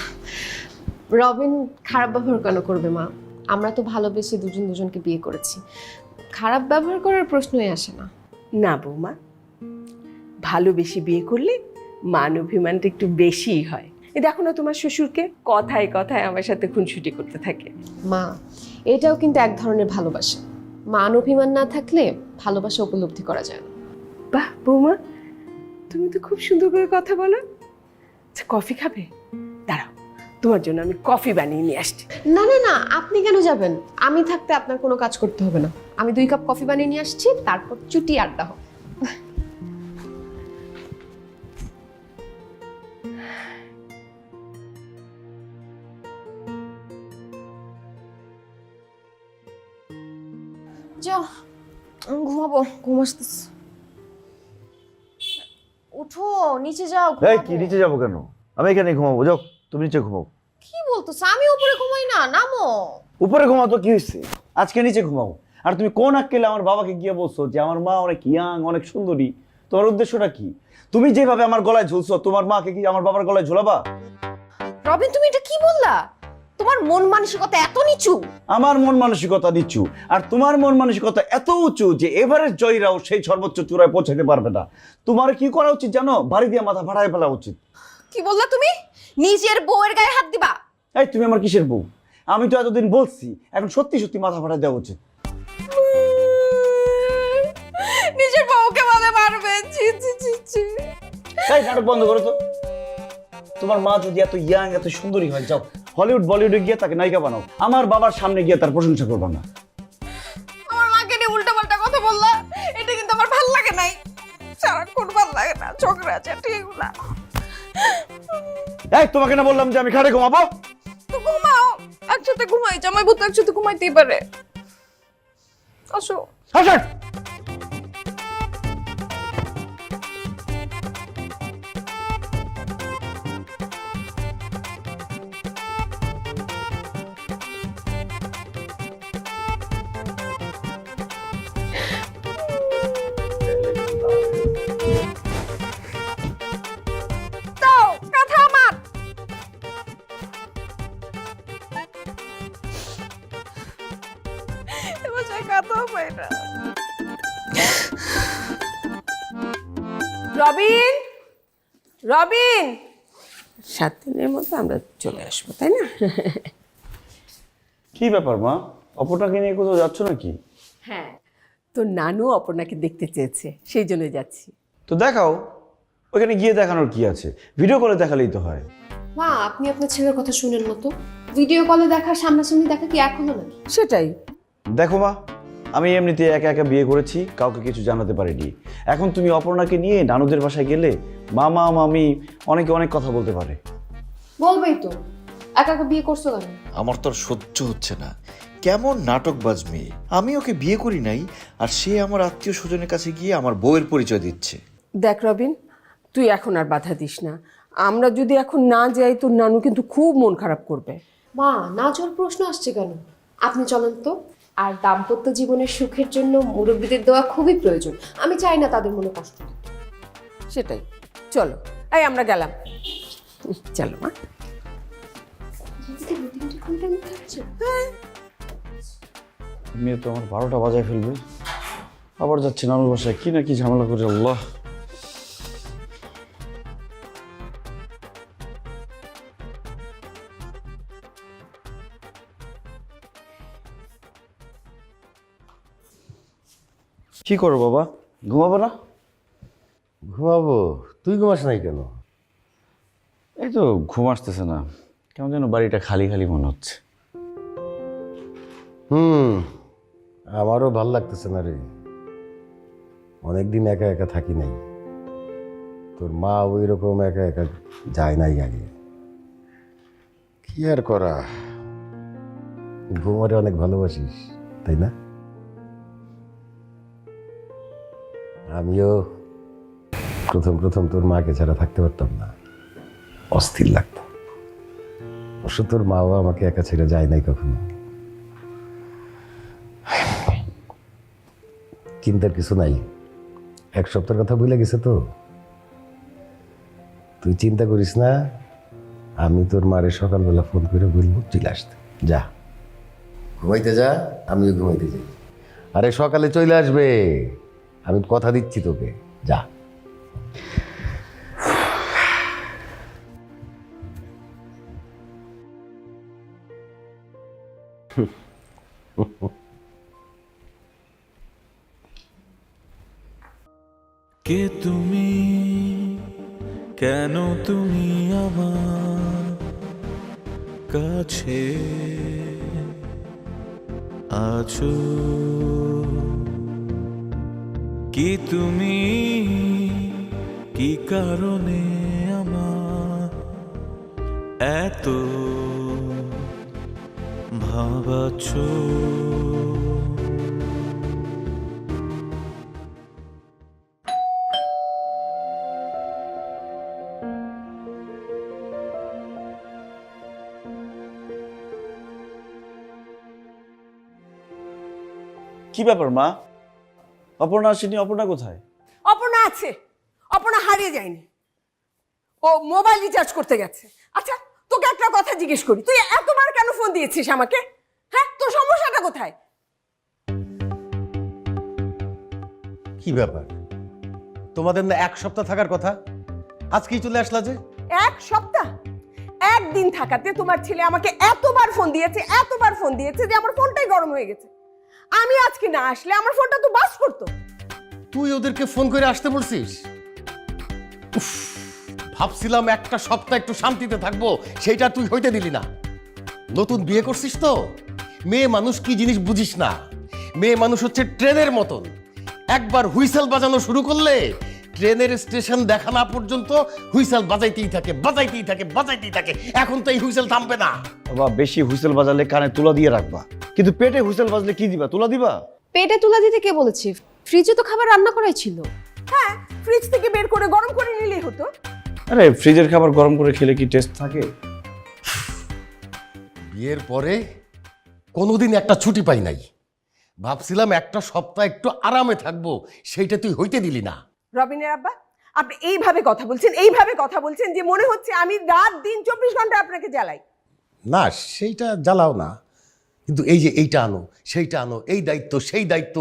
[SPEAKER 1] রবিন খারাপ ব্যবহার কেন করবে মা? আমরা তো ভালোবেসে দুজনকে বিয়ে করেছি, খারাপ ব্যবহার করার প্রশ্নই আসে না।
[SPEAKER 8] না বৌমা, ভালোবেসে বিয়ে করলে মান অভিমানটা একটু বেশিই হয়। দেখো না তোমার শ্বশুরকে, কথায় কথায় আমার সাথে খুনসুটি করতে থাকে।
[SPEAKER 1] মা, এটাও কিন্তু এক ধরনের ভালোবাসা। মান অভিমান না থাকলে ভালোবাসা উপলব্ধি করা যায় না।
[SPEAKER 8] বাহ বৌমা, তুমি তো খুব সুন্দর করে কথা বলো। আচ্ছা কফি খাবে? দাঁড়াও, তোমার জন্য আমি কফি বানিয়ে নিয়ে আসছি।
[SPEAKER 1] না না না, আপনি কেন যাবেন? আমি থাকতে আপনার কোনো কাজ করতে হবে না। আমি 2 কাপ কফি বানিয়ে নিয়ে আসছি, তারপর চুটি আড্ডা হবে। যাও, ঘুমাবো, ঘুম আসতেছে। উঠো, নিচে যাও।
[SPEAKER 3] এই কি নিচে যাবো কেন? আমি এখানে ঘুমাবো। যাও তুমি নিচে ঘুমাও।
[SPEAKER 1] কি বলতেছ? আমি উপরে ঘুমাই না, নামো।
[SPEAKER 3] উপরে ঘুমাও তো কি হয়েছে? আজকে নিচে ঘুমাও। আর তুমি কোন আক্কেলে আমার বাবাকে গিয়ে বলছো যে আমার মা অনেক ইয়াং, অনেক সুন্দরী? তোমার উদ্দেশ্যটা কি? তুমি যেভাবে আমার গলায় ঝুলছো, তোমার মাকে কি আমার বাবার গলায় ঝুলাবা?
[SPEAKER 1] রবিন, তুমি এটা কি বললা? তোমার মন মানসিকতা এত নিচু?
[SPEAKER 3] আমার মন মানসিকতা নিচু, আর তোমার মন মানসিকতা এত উঁচু যে এভারেস্ট জয়ীরাও সেই সর্বোচ্চ চূড়ায় পৌঁছাতে পারবে না। তোমার কি করা উচিত জানো? বাড়ি দিয়ে মাথা ফাটায় ফেলা উচিত।
[SPEAKER 1] কি বললা তুমি? নিজের বউয়ের গায়ে হাত দিবা?
[SPEAKER 3] এই তুমি আমার কিসের বউ? আমি তো এতদিন বলছি, এখন সত্যি সত্যি মাথা ফাটায় দেওয়া উচিত।
[SPEAKER 1] নিজের বউকে বলে মারবে? ছি ছি ছি ছি।
[SPEAKER 3] এই নাটক বন্ধ করো তো। তোমার মা যদি এত ইয়াং, এত সুন্দরী হয়, যাও হলিউড বলিউডে গিয়ে তাকে নায়িকা বানাও। আমার বাবার সামনে গিয়ে তার প্রশংসা করবা না।
[SPEAKER 1] আমার মাকে নিয়ে উল্টাপাল্টা কথা বললা, এটা কিন্তু আমার ভালো লাগে নাই। সারাক্ষণ ভালো লাগে না, ঝগড়া ঝাঁটি এগুলা।
[SPEAKER 3] এই তোমাকে না বললাম যে আমি খাটে ঘুমাবো?
[SPEAKER 1] তো ঘুমাও, একসাথে ঘুমাই। জামাই বউ তো একসাথে ঘুমাইতেই পারে। আসো।
[SPEAKER 3] আসেন।
[SPEAKER 8] রবিন 7 দিনের মধ্যে আমরা চলে আসবো, তাই না?
[SPEAKER 3] কি ব্যাপার মা, অপরটাকে নিয়ে কোথাও যাচ্ছ নাকি?
[SPEAKER 8] হ্যাঁ, তোর নানু অপর্ণাকে দেখতে চেয়েছে, সেই জন্য যাচ্ছি।
[SPEAKER 3] তো দেখাও, ওখানে গিয়ে দেখানোর কি আছে, ভিডিও কলে দেখালেই তো হয়।
[SPEAKER 1] মা, আপনি আপনার ছেলের কথা শুনেন মতো। ভিডিও কলে দেখা, সামনাসামনি দেখা কি এক হলো নাকি?
[SPEAKER 8] সেটাই।
[SPEAKER 3] দেখো মা, আমি এমনিতে একা একা বিয়ে করেছি, কাউকে কিছু জানাতে পারিনি। এখন তুমি অপর্ণাকে নিয়ে নানুদের বাসায় গেলে মামা মামি অনেকে অনেক কথা বলতে পারে।
[SPEAKER 1] বলবেই তো, একা একা বিয়ে করছো কেন?
[SPEAKER 11] আমার তো আর সহ্য হচ্ছে না, কেমন নাটকবাজ মেয়ে। আমি ওকে বিয়ে করি নাই, আর সে আমার আত্মীয় স্বজনের কাছে গিয়ে আমার বউয়ের পরিচয় দিচ্ছে।
[SPEAKER 8] দেখ রবিন, তুই এখন আর বাধা দিস না। আমরা যদি এখন না যাই তোর নানু কিন্তু খুব মন খারাপ করবে।
[SPEAKER 1] মা, না যাওয়ার প্রশ্ন আসছে কেন? আপনি চলেন তো। আর দাম্পত্য জীবনের সুখের জন্য মুরব্বীদের দোয়া খুবই প্রয়োজন। আমি চাই না তাদের মনে কষ্ট দিতে।
[SPEAKER 8] সেটাই, চলো এই আমরা গেলাম। চলো মা।
[SPEAKER 3] মেয়ে তো আমার 12টা বাজায় ফেলবে, আবার যাচ্ছে নানুর বাসায়, কি না কি ঝামেলা করে। আল্লাহ, কি করো বাবা, ঘুমাবো না?
[SPEAKER 9] ঘুমাবো? তুই ঘুমাস নাই কেন?
[SPEAKER 3] এই তো ঘুম আসতেছে না, কেমন যেন বাড়িটা খালি খালি মনে হচ্ছে।
[SPEAKER 9] আমারও ভাল লাগতেছে না রে, অনেকদিন একা একা থাকি নাই। তোর মা ওই রকম একা একা যায় নাই আগে। কি আর করা, ঘুমারে অনেক ভালোবাসিস তাই না? আমিও প্রথম প্রথম তোর মাকে ছাড়া থাকতে পারতাম না, অস্থির লাগতো। অবশ্য তোর মাও আমাকে একা ছেড়ে যায় নাই কখনো। চিন্তার কিছু নাই, এক সপ্তাহের কথা ভুলে গেছে তো। তুই চিন্তা করিস না, আমি তোর মারে সকালবেলা ফোন করে বলবো চলে আসতে। যা ঘুমাইতে যা, আমিও ঘুমাইতে যাই। আরে সকালে চলে আসবে, আমি কথা দিচ্ছি তোকে। যা।
[SPEAKER 4] কে তুমি, কেন তুমি আমার কাছে আছো? কি তুমি, কি কারণে আমার এত ভাবাছো?
[SPEAKER 3] কি ব্যাপার মা, অপর্ণা আসেনি? অপর্ণা কোথায়?
[SPEAKER 8] অপর্ণা আছে, অপর্ণা হারিয়ে যায়নি, ও মোবাইল রিচার্জ করতে গেছে। আচ্ছা তোকে একটা কথা জিজ্ঞেস করি, তুই এতবার কেন ফোন দিয়েছিস আমাকে? হ্যাঁ, তোর সমস্যাটা কোথায়?
[SPEAKER 9] কি ব্যাপার, তোমাদের না এক সপ্তাহ থাকার কথা, আজকেই চলে আসলা যে?
[SPEAKER 8] এক সপ্তাহ? একদিন থাকাতে তোমার ছেলে আমাকে এতবার ফোন দিয়েছে যে আমার ফোনটাই গরম হয়ে গেছে। আমি আজকে না আসলে আমার ফোনটা তো বাস করতো।
[SPEAKER 9] তুই ওদেরকে ফোন করে আসতে বলছিস? উফ, ভাবছিলাম একটা সপ্তাহ একটু শান্তিতে থাকবো, সেইটা তুই হইতে দিলি না। নতুন বিয়ে করছিস তো, মেয়ে মানুষ কি জিনিস বুঝিস না। মেয়ে মানুষ হচ্ছে ট্রেনের মতন, একবার হুইসেল বাজানো শুরু করলে ট্রেনের স্টেশন দেখা না পর্যন্ত হুইসেল বাজাইতেই থাকে। এখন তো এই হুইসেল থামবে না।
[SPEAKER 3] বাবা, বেশি হুইসেল বাজালে কানে তুলা দিয়ে রাখবা, কিন্তু পেটে হুইসেল বাজলে কি দিবা? তুলা দিবা?
[SPEAKER 1] পেটে তুলা দিতে কে বলেছে? ফ্রিজে তো খাবার রান্না করাই ছিল।
[SPEAKER 8] হ্যাঁ, ফ্রিজ থেকে বের করে গরম করে নিলেই হতো।
[SPEAKER 3] আরে ফ্রিজের খাবার গরম করে খেলে কি টেস্ট থাকে?
[SPEAKER 9] বিয়ের পরে কোনোদিন একটা ছুটি পাই নাই, ভাবছিলাম একটা সপ্তাহ একটু আরামে থাকবো, সেইটা তুই হইতে দিলি না।
[SPEAKER 8] রবিনের আব্বা, আপনি এইভাবে কথা বলছেন যে মনে হচ্ছে আমি রাত দিন 24 ঘন্টা আপনাকে জ্বালাই।
[SPEAKER 9] না, সেইটা জ্বালাও না, কিন্তু এই যে এইটা আনো সেইটা আনো, এই দায়িত্ব সেই দায়িত্ব,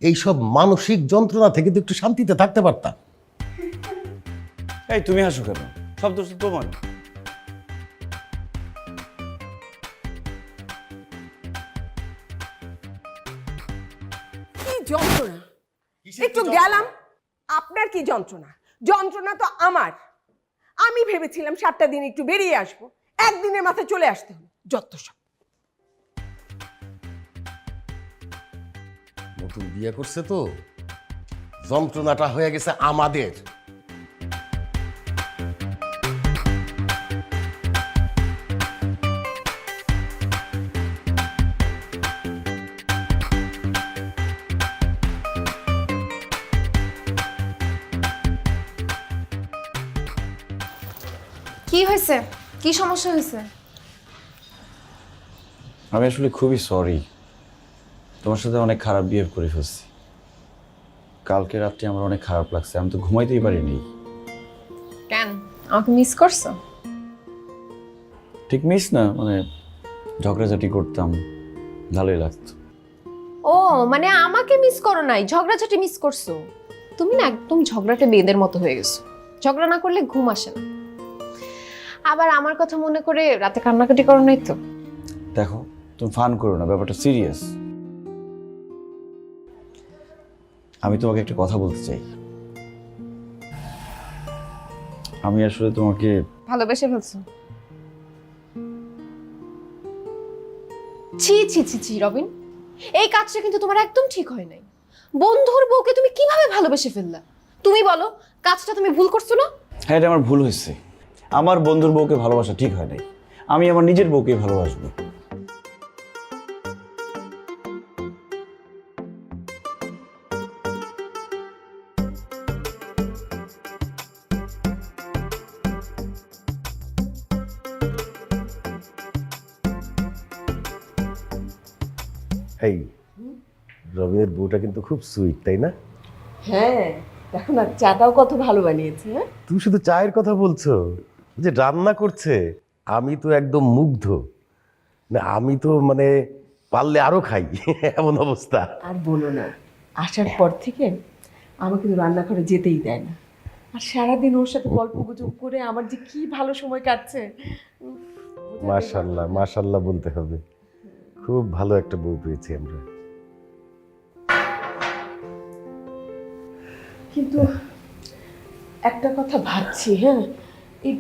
[SPEAKER 9] এইসব মানসিক যন্ত্রণা থেকে তো একটু শান্তিতে থাকতে পারতাম।
[SPEAKER 3] এই তুমি হাসো কেন? সব দোষ তোমার।
[SPEAKER 8] গেলাম। আপনার কি যন্ত্রণা? যন্ত্রণা তো আমার। আমি ভেবেছিলাম 7টা দিন একটু বেরিয়ে আসবো, একদিনের মাথায় চলে আসতে হলো। যত সব।
[SPEAKER 9] নতুন বিয়ে করছে তো, যন্ত্রণাটা হয়ে গেছে আমাদের।
[SPEAKER 1] কি হয়েছে? কি সমস্যা হয়েছে?
[SPEAKER 3] আমি আসলে খুবই সরি, তোমার সাথে অনেক খারাপ বিহেভ করে ফেলছি। কালকে রাত্রে আমার অনেক খারাপ লাগছে, আমি তো ঘুমাইতেই পারিনি।
[SPEAKER 1] কেন, আমাকে মিস করছো?
[SPEAKER 3] ঠিক মিস না, মানে ঝগড়াঝাটি করতাম, ভালোই লাগতো।
[SPEAKER 1] ও মানে আমাকে মিস করো নাই, ঝগড়াঝাটি মিস করছো? তুমি না একদম ঝগড়াটে মেয়েদের মতো হয়ে গেছো। ঝগড়া না করলে ঘুম আসে না। আবার আমার কথা মনে করে রাতে কান্নাকাটি করো নাই তো?
[SPEAKER 3] দেখো, তুমি ফান করো না, ব্যাপারটা সিরিয়াস। আমি তোমাকে একটা কথা বলতে চাই। আমি আসলে তোমাকে
[SPEAKER 1] ভালোবেসে ফেলছো? ছি ছি ছি ছি রবিন, এই কাজটা কিন্তু তোমার একদম ঠিক হয় নাই। বন্ধুর বউকে তুমি কিভাবে ভালোবেসে ফেললা? তুমি বলো, কাজটা তুমি ভুল করছো না?
[SPEAKER 3] হ্যাঁ, এটা আমার ভুল হয়েছে। আমার বন্ধুর বউকে ভালোবাসা ঠিক হয় নাই, আমি আমার নিজের বউকে ভালোবাসবো।
[SPEAKER 9] এই রবিনের বউটা কিন্তু খুব সুইট, তাই না?
[SPEAKER 8] হ্যাঁ, দেখো না, চাটাও কত ভালো বানিয়েছে। হ্যাঁ,
[SPEAKER 9] তুমি শুধু চায়ের কথা বলছো, যে রান্না করছে আমি তো একদম মুগ্ধ। না আমি তো মানে পারলে আরো খাই, এমন অবস্থা।
[SPEAKER 8] আর বলো না, আসার পর থেকে আমাকে তো রান্নাঘরে যেতেই দেয় না। আর সারাদিন ওর সাথে গল্প গুজব করে আমার যে কি ভালো সময় কাটছে।
[SPEAKER 9] মাশাআল্লাহ, মাশাআল্লাহ বলতে হবে। খুব ভালো একটা বউ পেয়েছি আমরা।
[SPEAKER 8] কিন্তু একটা কথা ভাবছি, হ্যাঁ, এই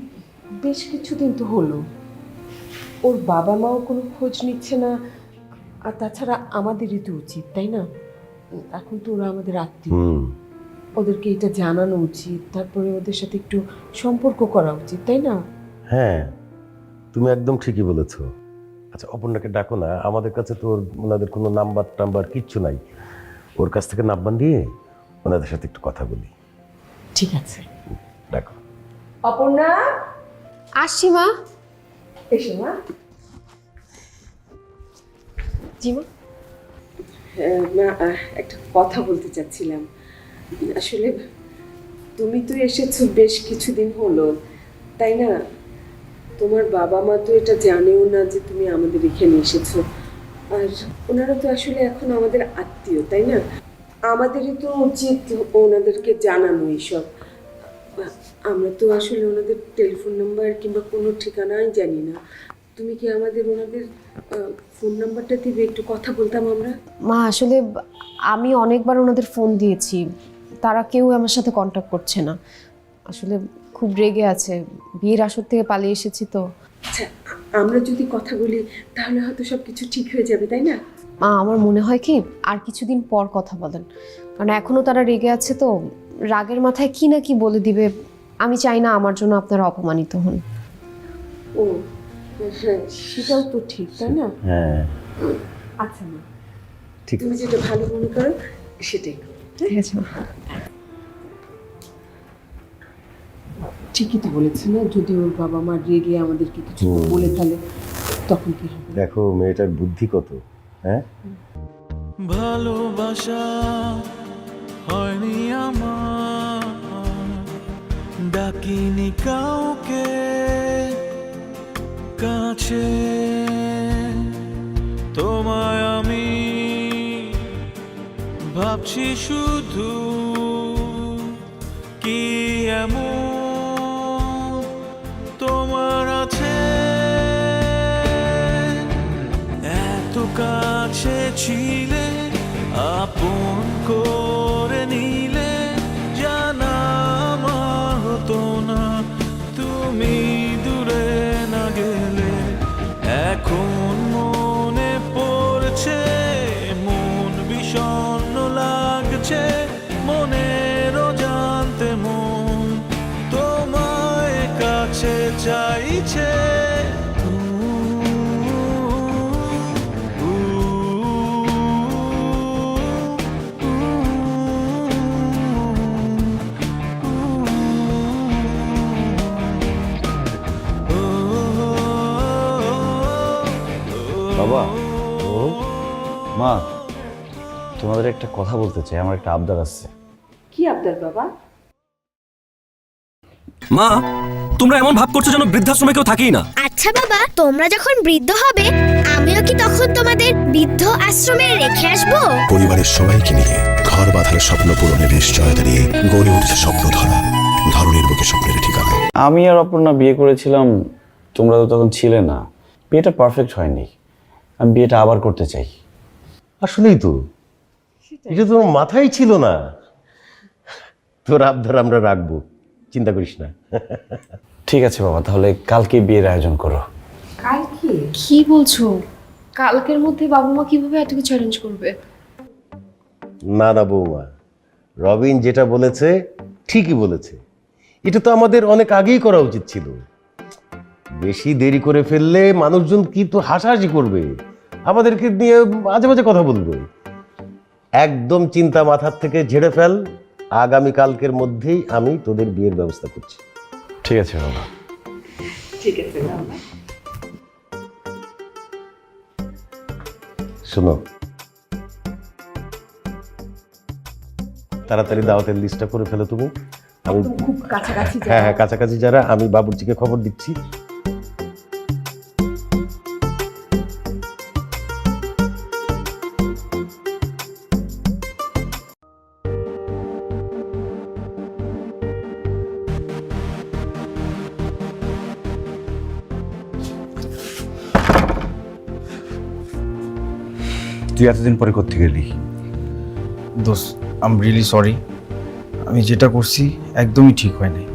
[SPEAKER 8] বেশ কিছুদিন তো হলো ওর বাবা মাও কোনো খোঁজ নিচ্ছে না। আর তাছাড়া আমাদেরই তো উচিত, তাই না? এখন তো ওরা আমাদের আত্মীয়, ওদেরকে এটা জানানো উচিত, তারপরে ওদের সাথে একটু সম্পর্ক করা উচিত, তাই না?
[SPEAKER 9] হ্যাঁ, তুমি একদম ঠিকই বলেছো। আচ্ছা, অপর্ণাকে ডাকো না, আমাদের কাছে তো ওনাদের কোনো নাম্বার টাম্বার কিচ্ছু নাই। ওর কাছ থেকে নাম্বার নিয়ে ওনাদের সাথে একটু কথা বলি।
[SPEAKER 8] ঠিক আছে,
[SPEAKER 9] ডাকো।
[SPEAKER 8] অপর্ণা,
[SPEAKER 1] আসছি মা।
[SPEAKER 8] এসো মা।
[SPEAKER 1] জি মা।
[SPEAKER 8] মা, একটা কথা বলতে চাচ্ছিলাম। আসলে তুমি তো এসেছো বেশ কিছুদিন হলো, তাই না? তোমার বাবা মা তো এটা জানেও না যে তুমি আমাদের এখানে এসেছো। আর ওনারা তো আসলে এখন আমাদের আত্মীয়, তাই না? আমাদেরই তো উচিত ওনাদেরকে জানানো এইসব। আমরা তো আসলে ওনাদের টেলিফোন নাম্বার কিংবা কোনো ঠিকানাই জানি না। তুমি কি আমাদের ওনাদের ফোন নাম্বারটা দিবে, একটু কথা বলতাম আমরা?
[SPEAKER 1] মা আসলে আমি অনেকবার ওনাদের ফোন দিয়েছি, তারা কেউ আমার সাথে কন্ট্যাক্ট করছে না। আসলে খুব রেগে আছে, বিয়ের আসর থেকে পালিয়ে এসেছি তো।
[SPEAKER 8] আচ্ছা, আমরা যদি কথা বলি তাহলে হয়তো সব কিছু ঠিক হয়ে যাবে, তাই না?
[SPEAKER 1] মা আমার মনে হয় কি আর কিছুদিন পর কথা বলেন, কারণ এখনো তারা রেগে আছে তো, রাগের মাথায় কি না কি বলে দিবে। আমি চাই না আমার জন্য আপনারা অপমানিত হন।
[SPEAKER 8] ও হ্যাঁ, সেটাও তো ঠিক, তাই না?
[SPEAKER 9] হ্যাঁ,
[SPEAKER 8] আচ্ছা মা,
[SPEAKER 9] ঠিক
[SPEAKER 8] তুমি যেটা ভালো মনে করো সেটাই করো।
[SPEAKER 1] ঠিক আছে মা।
[SPEAKER 8] ঠিকই তো বলেছে না, যদি ওর বাবা মা রেগে আমাদেরকে কিছু বলে ফেলে তখন কি হবে?
[SPEAKER 9] দেখো মেয়েটার বুদ্ধি কত। হ্যাঁ,
[SPEAKER 4] ভালোবাসা হয়নি আমার, ডাকিনি কাউকে কাছে, তোমায় আমি ভাবছি শুধু, কি এমন তোমার আছে, এত কাছে ছিলে আপন করে নিলে,
[SPEAKER 3] কাছে চাইছে।
[SPEAKER 12] বাবা, মা, তোমাদের একটা কথা বলতে চাই, আমার একটা আবদার আছে।
[SPEAKER 8] কি আবদার বাবা?
[SPEAKER 4] মা, তোমরা এমন ভাব করছো যেন বৃদ্ধাশ্রমে কেউ থাকেই না।
[SPEAKER 5] আচ্ছা বাবা, তোমরা যখন বৃদ্ধ হবে আমিও কি তখন তোমাদের বৃদ্ধ আশ্রমে রেখে আসবো?
[SPEAKER 6] পরিবারের সবাইকে নিয়ে ঘর বাঁধার স্বপ্ন পূরণের নিশ্চয়তা নিয়ে গড়ে উঠছে স্বপ্নধারা, ধরনের বুকে স্বপ্নের ঠিকানা।
[SPEAKER 12] আমি আর অপর্ণা বিয়ে করেছিলাম, তোমরা তো তখন ছিলে না। বিয়েটা পারফেক্ট হয়নি, আমি বিয়েটা আবার করতে চাই।
[SPEAKER 9] আসলেই তো, এটা তো মাথায় ছিল না। তোর আবদার আমরা রাখবো, চিন্তা করিস না।
[SPEAKER 12] ঠিক আছে বাবা, তাহলে কালকে বিয়ের আয়োজন করো।
[SPEAKER 8] কালকে?
[SPEAKER 1] কি বলছো? কালকের মধ্যে বাবা মা কিভাবে এত কিছু অ্যারেঞ্জ করবে?
[SPEAKER 9] না না বৌমা, রবিন যেটা বলেছে ঠিকই বলেছে। এটা তো আমাদের অনেক আগেই করা উচিত ছিল। বেশি দেরি করে ফেললে মানুষজন কি তো হাসাহাসি করবে, আমাদেরকে নিয়ে মাঝে মাঝে কথা বলবে। একদম চিন্তা মাথার থেকে ঝেড়ে ফেল, আগামী কালকের মধ্যেই আমি তোদের বিয়ের ব্যবস্থা করছি।
[SPEAKER 12] ঠিক আছে বাবা।
[SPEAKER 8] ঠিক আছে বাবা।
[SPEAKER 9] শোনো, তাড়াতাড়ি দাওয়াতের লিস্টটা করে ফেলো তুমি। আমি
[SPEAKER 8] খুব কাছাকাছি যাও।
[SPEAKER 9] হ্যাঁ, কাছাকাছি যারা, আমি বাবুর্চিকে খবর দিচ্ছি।
[SPEAKER 3] তুই এতদিন পরে করতে গেলি?
[SPEAKER 2] দোস্ত, আই এম রিয়েলি সরি। আমি যেটা করছি একদমই ঠিক হয় নাই,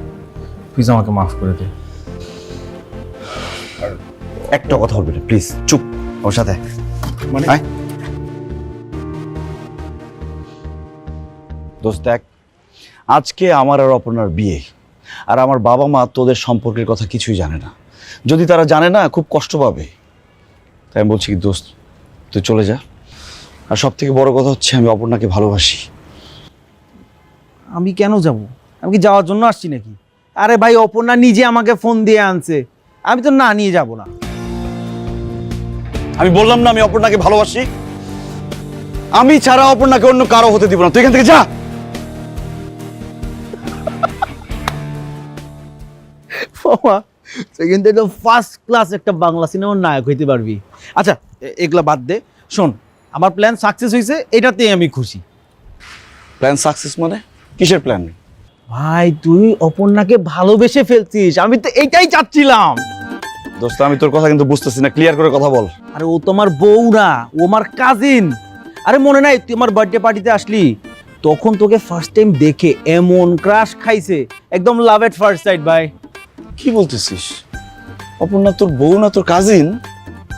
[SPEAKER 2] প্লিজ আমাকে মাফ করে দে।
[SPEAKER 3] একটা কথা বলবি না প্লিজ, চুপ। ওর সাথে
[SPEAKER 2] মানে
[SPEAKER 3] আয়। দোস্ত দেখ, আজকে আমার আর অপর্ণার বিয়ে, আর আমার বাবা মা তোদের সম্পর্কের কথা কিছুই জানে না। যদি তারা জানে না, খুব কষ্ট পাবে। তাই আমি বলছি কি দোস্ত, তুই চলে যা। আর সব থেকে বড় কথা হচ্ছে, আমি অপর্ণাকে ভালোবাসি।
[SPEAKER 2] আমি কেন যাব? আমি কি যাওয়ার জন্য আসছি নাকি? আরে ভাই, অপর্ণা নিজে আমাকে ফোন দিয়ে আনছে, আমি তো না নিয়ে যাব না।
[SPEAKER 3] আমি বললাম না আমি অপর্ণাকে ভালোবাসি। আমি ছাড়া অপর্ণাকে অন্য কারো হতে দিব না। তুই এখান থেকে যা।
[SPEAKER 2] বাবা, সেখান থেকে ফার্স্ট ক্লাস একটা বাংলা সিনেমার নায়ক হইতে পারবি। আচ্ছা, এগুলা বাদ দে। শোন, আমার প্ল্যান সাকসেস হয়েছে, এটাতেই আমি খুশি।
[SPEAKER 3] প্ল্যান সাকসেস মানে? কিসের প্ল্যান?
[SPEAKER 2] ভাই, তুই অপর্ণাকে ভালোবেসে ফেলছিস, আমি তো এইটাই চাচ্ছিলাম।
[SPEAKER 3] দোস্ত, আমি তোর কথা কিন্তু বুঝতেছি না, ক্লিয়ার করে কথা বল।
[SPEAKER 2] আরে ও তোমার বউ না, ও আমার কাজিন। আরে মনে নাই তুই আমার বার্থডে পার্টিতে আসলি? তখন তোকে ফার্স্ট টাইম দেখে এমন ক্রাশ খাইছে, একদম লাভ এট ফার্স্ট সাইট। ভাই,
[SPEAKER 3] কি বলতেছিস? অপর্ণা তোর বউ না, তোর কাজিন?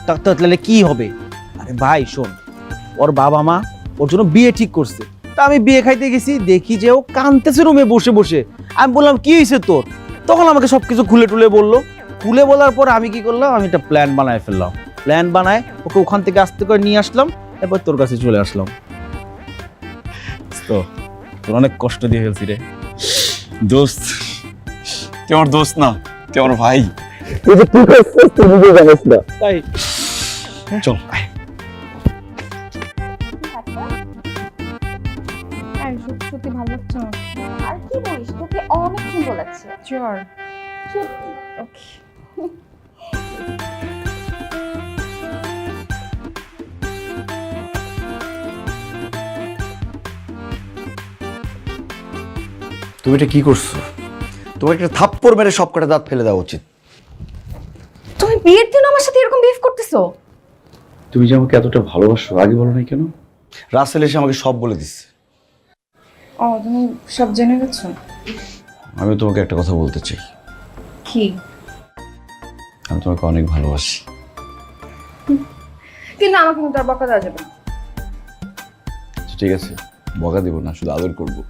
[SPEAKER 2] তাহলে কি হবে? আরে ভাই শোন, ওর বাবা মা ওর জন্য বিয়ে ঠিক করছে। তা আমি বিয়ে খাইতে গেছি, দেখি যে ও কাঁদতেছে রুমে বসে বসে। আমি বললাম কি হয়েছে তোর? তখন আমাকে সবকিছু খুলে টুলে বললো। খুলে বলার পর আমি কি করলাম, আমি একটা প্ল্যান বানায় ফেললাম। প্ল্যান বানায় ওকে ওখান থেকে আস্তে করে নিয়ে আসলাম, এরপর তোর কাছে চলে আসলাম। তো তোর অনেক কষ্ট দিয়ে ফেলছি রে
[SPEAKER 3] দোস্ত, তুই আমার দোস্ত না, তুই আমার ভাই।
[SPEAKER 2] তাই
[SPEAKER 3] চল আয়।
[SPEAKER 1] সত্যি ভালো লাগছে না। আর কি বলিস, তোকে অনেক সুন্দর লাগছে। চল সত্যি। ওকে,
[SPEAKER 3] তুমি এটা কি করছো? তোমার একটা থাপ্পড় মেরে সব কটা দাঁত ফেলে দেওয়া উচিত।
[SPEAKER 1] তুমি বিয়ের দিন আমার সাথে এরকম বিহেভ করতেছো?
[SPEAKER 3] তুমি যে আমাকে এতটা ভালোবাসো, আগে বলো নাই কেন? রাসেল এসে আমাকে সব বলে দিচ্ছে।
[SPEAKER 1] ও, তুমি সব জেনে গেছো?
[SPEAKER 3] আমি তোমাকে একটা কথা বলতে চাই।
[SPEAKER 1] কি?
[SPEAKER 3] আমি তোমাকে অনেক ভালোবাসি।
[SPEAKER 1] কিন্তু আমাকে কিন্তু আর বকা দেওয়া যাবে না।
[SPEAKER 3] ঠিক আছে, বকা দিব না, শুধু আদর করবো।